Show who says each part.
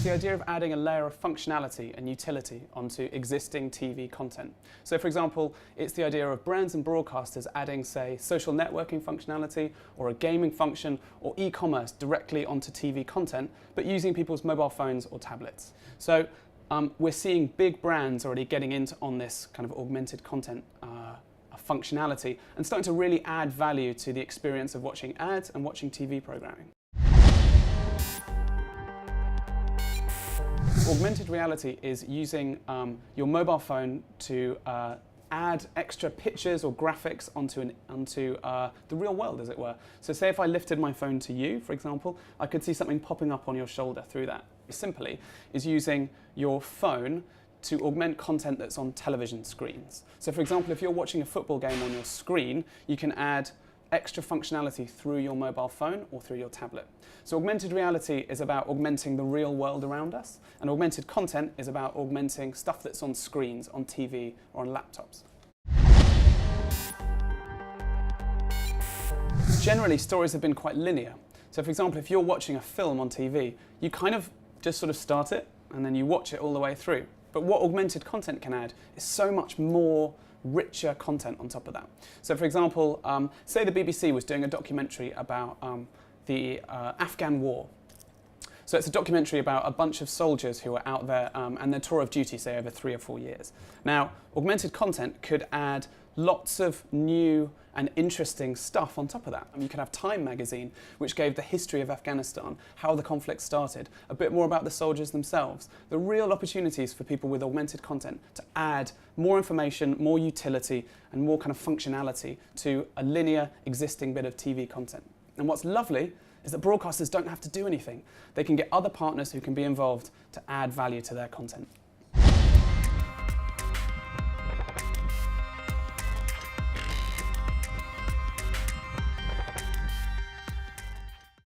Speaker 1: It's the idea of adding a layer of functionality and utility onto existing TV content. So for example, it's the idea of brands and broadcasters adding, say, social networking functionality or a gaming function or e-commerce directly onto TV content, but using people's mobile phones or tablets. So we're seeing big brands already getting into on this kind of augmented content functionality and starting to really add value to the experience of watching ads and watching TV programming. Augmented reality is using your mobile phone to add extra pictures or graphics onto the real world, as it were. So say if I lifted my phone to you, for example, I could see something popping up on your shoulder through that. Simply is using your phone to augment content that's on television screens. So for example, if you're watching a football game on your screen, you can add extra functionality through your mobile phone or through your tablet. So augmented reality is about augmenting the real world around us, and augmented content is about augmenting stuff that's on screens, on TV or on laptops. Generally, stories have been quite linear. So for example, if you're watching a film on TV, you kind of just sort of start it and then you watch it all the way through. But what augmented content can add is so much more richer content on top of that. So for example, say the BBC was doing a documentary about the Afghan war. So it's a documentary about a bunch of soldiers who are out there and their tour of duty, say over 3 or 4 years. Now, augmented content could add lots of new and interesting stuff on top of that. You could have Time magazine, which gave the history of Afghanistan, how the conflict started, a bit more about the soldiers themselves. The real opportunities for people with augmented content to add more information, more utility, and more kind of functionality to a linear existing bit of TV content. And what's lovely is that broadcasters don't have to do anything. They can get other partners who can be involved to add value to their content.